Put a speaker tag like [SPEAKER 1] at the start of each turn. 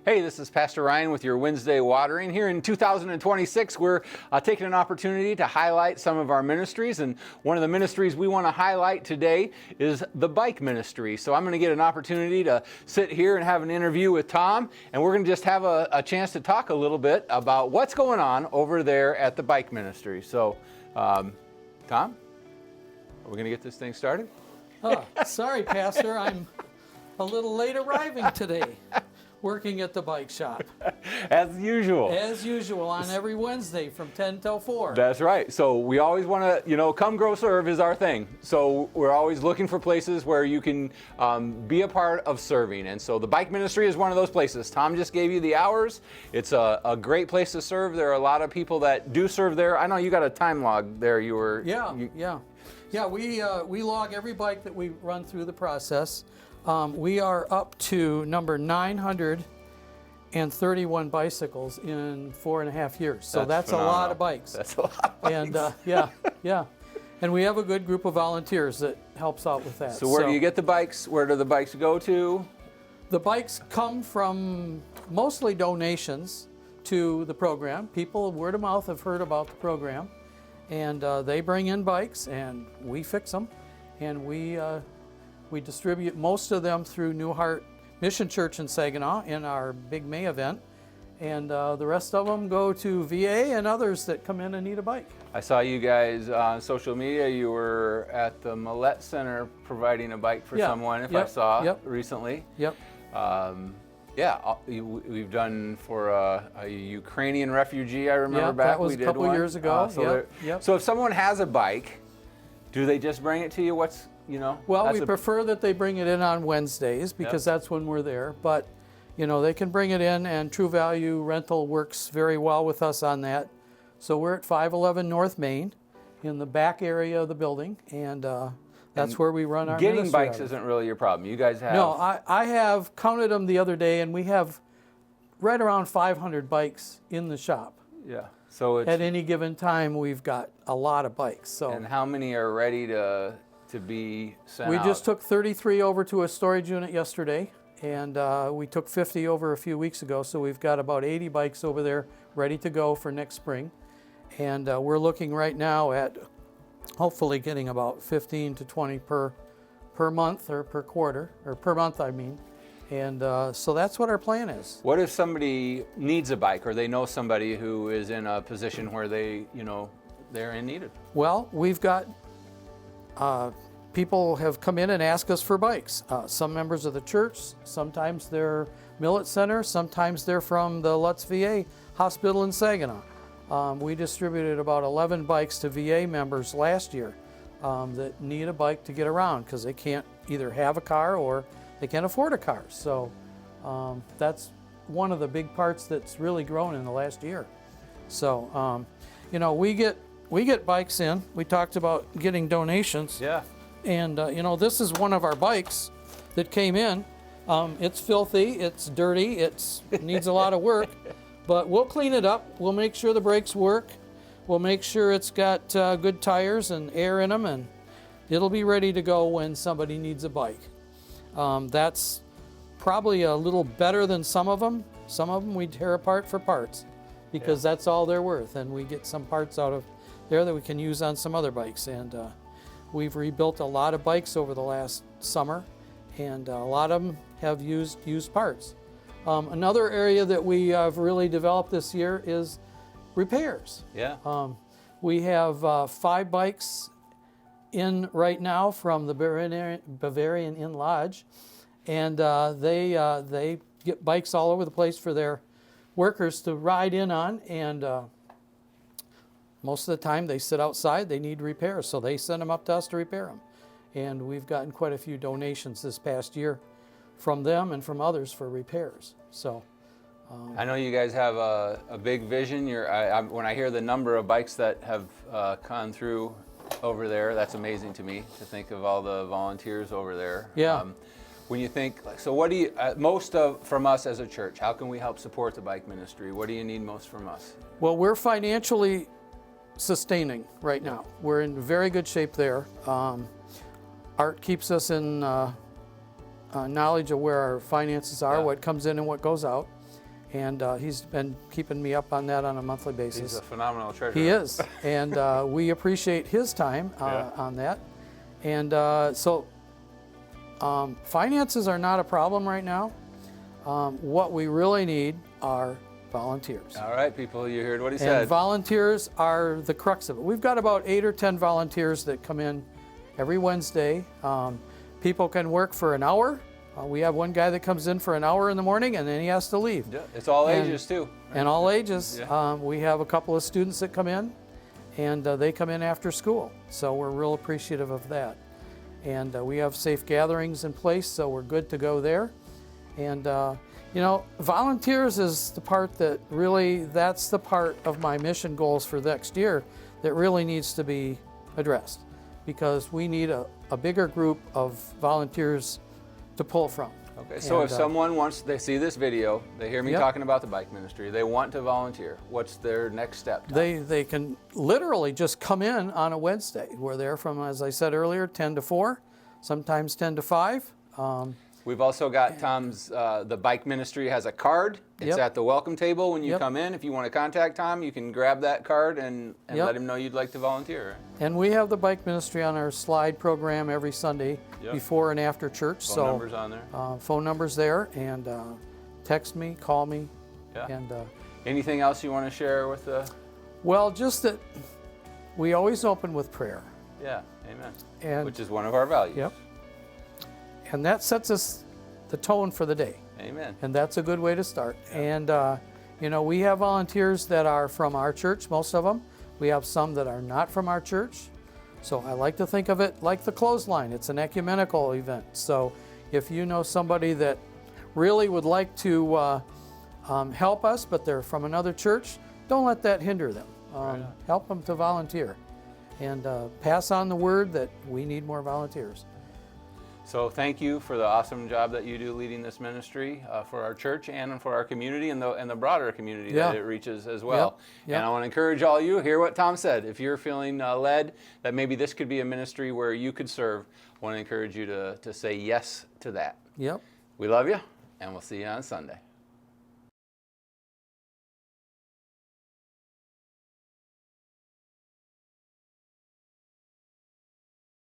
[SPEAKER 1] Hey, this is Pastor Ryan with your Wednesday Watering. Here in 2026, we're taking an opportunity to highlight some of our ministries, and one of the ministries we want to highlight today is the bike ministry. So I'm going to get an opportunity to sit here and have an interview with Tom, and we're going to just have a chance to talk a little bit about what's going on over there at the bike ministry. So, Tom, are we going to get this thing started?
[SPEAKER 2] Sorry, Pastor, I'm a little late arriving today. Working at the bike shop.
[SPEAKER 1] As usual.
[SPEAKER 2] As usual on every Wednesday from 10 till 4.
[SPEAKER 1] That's right. So we always want to, come, grow, serve is our thing. So we're always looking for places where you can be a part of serving. And so the bike ministry is one of those places. Tom just gave you the hours. It's a great place to serve. There are a lot of people that do serve there. I know you got a time log there.
[SPEAKER 2] Yeah, we log every bike that we run through the process. We are up to number 931 bicycles in 4.5 years. So that's a lot of bikes.
[SPEAKER 1] That's a lot of bikes.
[SPEAKER 2] And yeah. And we have a good group of volunteers that helps out with that.
[SPEAKER 1] So where do you get the bikes? Where do the bikes go to?
[SPEAKER 2] The bikes come from mostly donations to the program. People, word of mouth, have heard about the program. And they bring in bikes and we fix them. And we distribute most of them through New Heart Mission Church in Saginaw in our big May event. And the rest of them go to VA and others that come in and need a bike.
[SPEAKER 1] I saw you guys on social media. You were at the Millette Center providing a bike for someone, I saw recently.
[SPEAKER 2] Yep.
[SPEAKER 1] We've done for a Ukrainian refugee, I remember back.
[SPEAKER 2] That was
[SPEAKER 1] we did
[SPEAKER 2] a couple years ago.
[SPEAKER 1] So if someone has a bike, do they just bring it to you?
[SPEAKER 2] Well, we prefer that they bring it in on Wednesdays because that's when we're there. But, they can bring it in, and True Value Rental works very well with us on that. So we're at 511 North Main in the back area of the building, and that's where we run our
[SPEAKER 1] Getting
[SPEAKER 2] ministry
[SPEAKER 1] bikes isn't really your problem. You guys have...
[SPEAKER 2] No, I have counted them the other day, and we have right around 500 bikes in the shop.
[SPEAKER 1] Yeah. So
[SPEAKER 2] at any given time, we've got a lot of bikes. So.
[SPEAKER 1] And how many are ready to be sent out?
[SPEAKER 2] We just took 33 over to a storage unit yesterday, and we took 50 over a few weeks ago, so we've got about 80 bikes over there ready to go for next spring. And we're looking right now at hopefully getting about 15 to 20 per month or per quarter, or per month I mean. And so that's what our plan is.
[SPEAKER 1] What if somebody needs a bike, or they know somebody who is in a position where they're in need of it?
[SPEAKER 2] Well, we've got people have come in and asked us for bikes. Some members of the church, sometimes they're Millette Center, sometimes they're from the Lutz VA Hospital in Saginaw. We distributed about 11 bikes to VA members last year that need a bike to get around because they can't either have a car or they can't afford a car. So that's one of the big parts that's really grown in the last year. So, we get bikes in. We talked about getting donations.
[SPEAKER 1] Yeah.
[SPEAKER 2] And, this is one of our bikes that came in. It's filthy, it's dirty, it needs a lot of work, but we'll clean it up. We'll make sure the brakes work. We'll make sure it's got good tires and air in them, and it'll be ready to go when somebody needs a bike. That's probably a little better than some of them. Some of them we tear apart for parts because that's all they're worth, and we get some parts out of there that we can use on some other bikes. And we've rebuilt a lot of bikes over the last summer, and a lot of them have used parts. Another area that we have really developed this year is repairs.
[SPEAKER 1] Yeah.
[SPEAKER 2] We have 5 bikes in right now from the Bavarian Inn Lodge, and they get bikes all over the place for their workers to ride in on, and most of the time they sit outside, they need repairs, so they send them up to us to repair them. And we've gotten quite a few donations this past year from them and from others for repairs. So
[SPEAKER 1] I know you guys have a big vision. When I hear the number of bikes that have gone through over there, that's amazing to me, to think of all the volunteers over there.
[SPEAKER 2] Yeah.
[SPEAKER 1] When you think, so what do you, from us as a church, how can we help support the bike ministry? What do you need most from us?
[SPEAKER 2] Well, we're financially sustaining right now. We're in very good shape there. Art keeps us in knowledge of where our finances are, what comes in and what goes out. And he's been keeping me up on that on a monthly basis.
[SPEAKER 1] He's a phenomenal treasurer.
[SPEAKER 2] He is, and we appreciate his time on that. And so finances are not a problem right now. What we really need are volunteers.
[SPEAKER 1] All right, people, you heard what he
[SPEAKER 2] And
[SPEAKER 1] said.
[SPEAKER 2] volunteers are the crux of it. We've got about 8 or 10 volunteers that come in every Wednesday. People can work for an hour. We have one guy that comes in for an hour in the morning and then he has to leave.
[SPEAKER 1] Yeah, it's all ages too.
[SPEAKER 2] And all ages.
[SPEAKER 1] Yeah.
[SPEAKER 2] We have a couple of students that come in, and they come in after school. So we're real appreciative of that. And we have safe gatherings in place, so we're good to go there. And, you know, volunteers is the part that really, that's the part of my mission goals for next year that really needs to be addressed, because we need a bigger group of volunteers to pull from.
[SPEAKER 1] Okay, so if someone wants, they see this video, they hear me
[SPEAKER 2] Yep.
[SPEAKER 1] talking about the bike ministry, they want to volunteer, what's their next step? Tom?
[SPEAKER 2] They can literally just come in on a Wednesday. We're there from, as I said earlier, 10 to 4, sometimes 10 to 5.
[SPEAKER 1] We've also got Tom's, the bike ministry has a card. It's
[SPEAKER 2] Yep.
[SPEAKER 1] at the welcome table when you
[SPEAKER 2] Yep.
[SPEAKER 1] come in. If you want to contact Tom, you can grab that card and
[SPEAKER 2] Yep.
[SPEAKER 1] let him know you'd like to volunteer.
[SPEAKER 2] And we have the bike ministry on our slide program every Sunday
[SPEAKER 1] Yep.
[SPEAKER 2] before and after church.
[SPEAKER 1] Phone
[SPEAKER 2] So
[SPEAKER 1] numbers on there.
[SPEAKER 2] phone numbers there, and text me, call me.
[SPEAKER 1] Yeah.
[SPEAKER 2] And
[SPEAKER 1] Anything else you want to share with the?
[SPEAKER 2] well, just that we always open with prayer.
[SPEAKER 1] Yeah, amen.
[SPEAKER 2] And
[SPEAKER 1] Which is one of our values.
[SPEAKER 2] Yep. And that sets us the tone for the day.
[SPEAKER 1] Amen.
[SPEAKER 2] And that's a good way to start. And, you know, we have volunteers that are from our church, most of them. We have some that are not from our church. So I like to think of it like the clothesline. It's an ecumenical event. So if you know somebody that really would like to help us, but they're from another church, don't let that hinder them. Help them to volunteer. And pass on the word that we need more volunteers.
[SPEAKER 1] So thank you for the awesome job that you do leading this ministry for our church and for our community and the broader community
[SPEAKER 2] Yeah.
[SPEAKER 1] that it reaches as well.
[SPEAKER 2] Yep.
[SPEAKER 1] And I want to encourage all you, hear what Tom said. If you're feeling led that maybe this could be a ministry where you could serve, I want to encourage you to say yes to that.
[SPEAKER 2] Yep.
[SPEAKER 1] We love you, and we'll see you on Sunday.